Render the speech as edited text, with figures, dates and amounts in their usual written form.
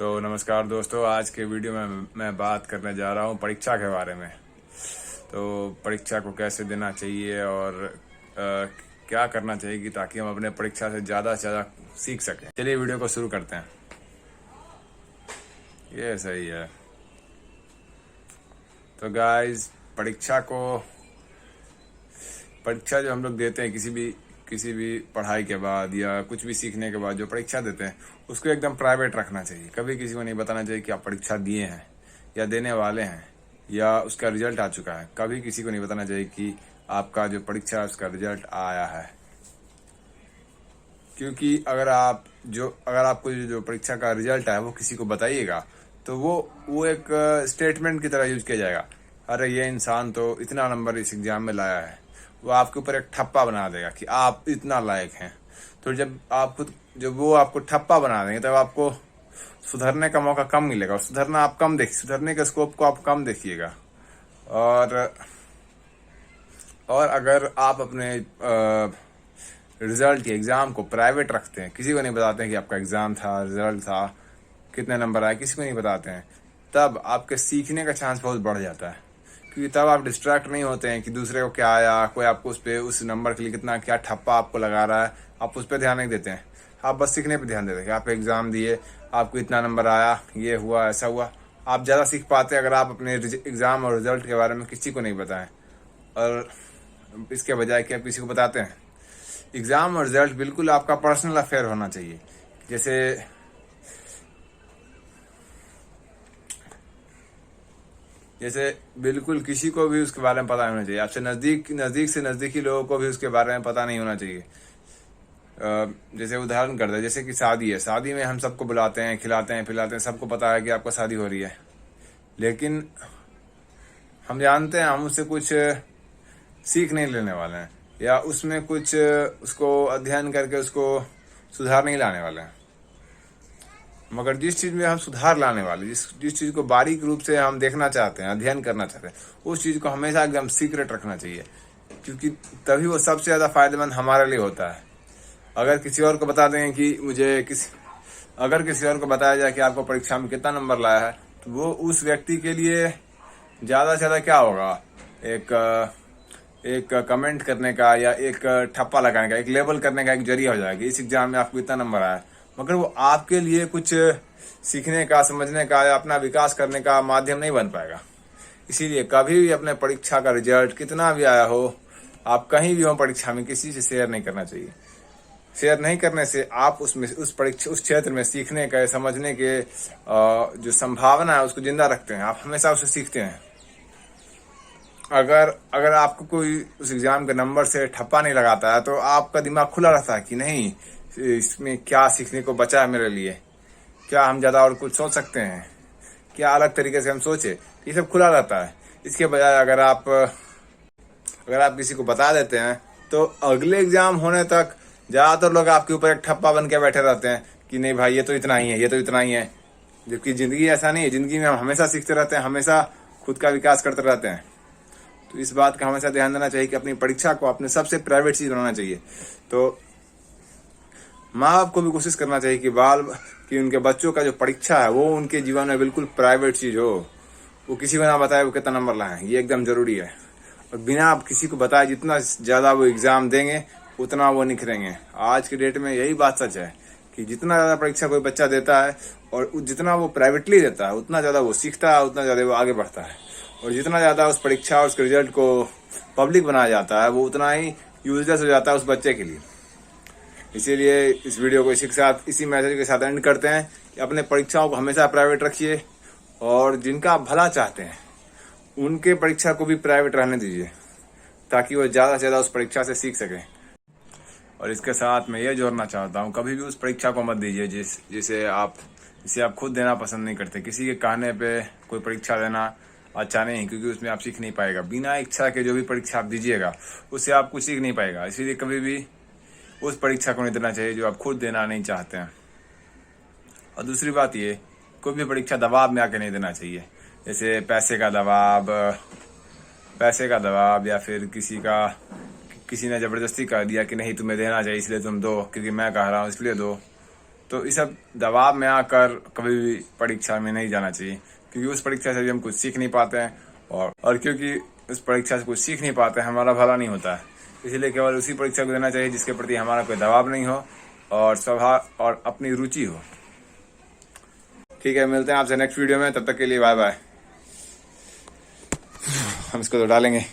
तो नमस्कार दोस्तों, आज के वीडियो में मैं बात करने जा रहा हूँ परीक्षा के बारे में। तो परीक्षा को कैसे देना चाहिए और क्या करना चाहिए कि ताकि हम अपने परीक्षा से ज़्यादा सीख सकें। चलिए वीडियो को शुरू करते हैं। ये सही है। तो गाइस, परीक्षा जो हम लोग देते हैं किसी भी पढ़ाई के बाद या कुछ भी सीखने के बाद जो परीक्षा देते हैं उसको एकदम प्राइवेट रखना चाहिए। कभी किसी को नहीं बताना चाहिए कि आप परीक्षा दिए हैं या देने वाले हैं या उसका रिजल्ट आ चुका है। कभी किसी को नहीं बताना चाहिए कि आपका जो परीक्षा है उसका रिजल्ट आया है, क्योंकि अगर आपको जो परीक्षा का रिजल्ट है वो किसी को बताइएगा तो वो एक स्टेटमेंट की तरह यूज किया जाएगा। अरे ये इंसान तो इतना नंबर इस एग्जाम में लाया है। वो आपके ऊपर एक ठप्पा बना देगा कि आप इतना लायक हैं। तो जब वो आपको ठप्पा बना देंगे तब आपको सुधरने का मौका कम मिलेगा और सुधरने के स्कोप को आप कम देखिएगा। और अगर आप अपने रिजल्ट या एग्जाम को प्राइवेट रखते हैं, किसी को नहीं बताते हैं कि आपका एग्जाम था, रिजल्ट था, कितने नंबर आए, किसी को नहीं बताते हैं, तब आपके सीखने का चांस बहुत बढ़ जाता है। क्योंकि तब आप डिस्ट्रैक्ट नहीं होते हैं कि दूसरे को क्या आया, कोई आपको उस नंबर के लिए क्या ठप्पा आपको लगा रहा है। आप उस पर ध्यान नहीं देते हैं, आप बस सीखने पे ध्यान देते हैं कि आप एग्जाम दिए, आपको इतना नंबर आया, ये हुआ, ऐसा हुआ। आप ज़्यादा सीख पाते हैं अगर आप अपने एग्जाम और रिजल्ट के बारे में किसी को नहीं बताएं, और इसके बजाय कि आप किसी को बताते हैं। एग्जाम और रिजल्ट बिल्कुल आपका पर्सनल अफेयर होना चाहिए। जैसे बिल्कुल किसी को भी उसके बारे में पता नहीं होना चाहिए। आपसे नजदीक से नजदीकी लोगों को भी उसके बारे में पता नहीं होना चाहिए। जैसे उदाहरण करते हैं, जैसे कि शादी है, शादी में हम सबको बुलाते हैं, खिलाते हैं, पिलाते हैं, सबको पता है कि आपका शादी हो रही है। लेकिन हम जानते हैं हम उससे कुछ सीख नहीं लेने वाले हैं या उसमें कुछ उसको अध्ययन करके उसको सुधार नहीं लाने वाले हैं। मगर जिस चीज में हम सुधार लाने वाले, जिस चीज को बारीक रूप से हम देखना चाहते हैं, अध्ययन करना चाहते हैं, उस चीज को हमेशा एकदम सीक्रेट रखना चाहिए, क्योंकि तभी वो सबसे ज्यादा फायदेमंद हमारे लिए होता है। अगर किसी और को बता दें कि अगर किसी और को बताया जाए कि आपको परीक्षा में कितना नंबर लाया है, तो वो उस व्यक्ति के लिए ज्यादा से ज्यादा क्या होगा, एक कमेंट करने का या एक ठप्पा लगाने का, एक लेबल करने का एक जरिया हो जाएगा। इस एग्जाम में आपको इतना नंबर आया, मगर वो आपके लिए कुछ सीखने का, समझने का या अपना विकास करने का माध्यम नहीं बन पाएगा। इसीलिए कभी भी अपने परीक्षा का रिजल्ट कितना भी आया हो, आप कहीं भी हो परीक्षा में, किसी से शेयर नहीं करना चाहिए। शेयर नहीं करने से आप उस क्षेत्र में सीखने का, समझने के जो संभावना है उसको जिंदा रखते हैं। आप हमेशा उससे सीखते हैं। अगर आपको कोई उस एग्जाम के नंबर से ठप्पा नहीं लगाता है तो आपका दिमाग खुला रहता है कि नहीं, इसमें क्या सीखने को बचा है मेरे लिए, क्या हम ज्यादा और कुछ सोच सकते हैं, क्या अलग तरीके से हम सोचे, ये सब खुला रहता है। इसके बजाय अगर आप किसी को बता देते हैं तो अगले एग्जाम होने तक ज्यादातर लोग आपके ऊपर एक ठप्पा बन के बैठे रहते हैं कि नहीं भाई, ये तो इतना ही है, ये तो इतना ही है। जबकि जिंदगी ऐसा नहीं है। जिंदगी में हम हमेशा सीखते रहते हैं, हमेशा खुद का विकास करते रहते हैं। तो इस बात का हमेशा ध्यान देना चाहिए कि अपनी परीक्षा को अपने सबसे प्राइवेट चीज बनाना चाहिए। तो माँ बाप को भी कोशिश करना चाहिए कि उनके बच्चों का जो परीक्षा है वो उनके जीवन में बिल्कुल प्राइवेट चीज हो। वो किसी को ना बताए वो कितना नंबर लाए, ये एकदम जरूरी है। और बिना आप किसी को बताए जितना ज्यादा वो एग्जाम देंगे उतना वो निखरेंगे। आज के डेट में यही बात सच है कि जितना ज्यादा परीक्षा कोई बच्चा देता है और जितना वो प्राइवेटली देता है, उतना ज्यादा वो सीखता है, उतना ज्यादा वो आगे बढ़ता है। और जितना ज्यादा उस परीक्षा और उसके रिजल्ट को पब्लिक बनाया जाता है, वो उतना ही यूजलेस हो जाता है उस बच्चे के लिए। इसीलिए इस वीडियो को इसी मैसेज के साथ एंड करते हैं कि अपने परीक्षाओं को हमेशा प्राइवेट रखिए और जिनका आप भला चाहते हैं उनके परीक्षा को भी प्राइवेट रहने दीजिए, ताकि वो ज्यादा से ज्यादा उस परीक्षा से सीख सके। और इसके साथ मैं ये जोड़ना चाहता हूँ, कभी भी उस परीक्षा को मत दीजिए जिसे आप खुद देना पसंद नहीं करते। किसी के कहने पे कोई परीक्षा देना अच्छा नहीं, क्योंकि उसमें आप सीख नहीं पाएगा। बिना इच्छा के जो भी परीक्षा आप दीजिएगा उससे आप कुछ सीख नहीं पाएगा। इसीलिए कभी भी उस परीक्षा को नहीं देना चाहिए जो आप खुद देना नहीं चाहते हैं। और दूसरी बात ये, कोई भी परीक्षा दबाव में आके नहीं देना चाहिए। जैसे पैसे का दबाव या फिर किसी ने जबरदस्ती कर दिया कि नहीं तुम्हें देना चाहिए इसलिए तुम दो, क्योंकि मैं कह रहा हूँ इसलिए दो। तो इस सब दबाव में आकर कभी भी परीक्षा में नहीं जाना चाहिए, क्योंकि उस परीक्षा से भी हम कुछ सीख नहीं पाते हैं, और क्योंकि उस परीक्षा से कुछ सीख नहीं पाते हैं, हमारा भला नहीं होता है। इसलिए केवल उसी परीक्षा को देना चाहिए जिसके प्रति हमारा कोई दबाव नहीं हो और स्वभाव और अपनी रुचि हो। ठीक है, मिलते हैं आपसे नेक्स्ट वीडियो में, तब तक के लिए बाय बाय। हम इसको तो डालेंगे।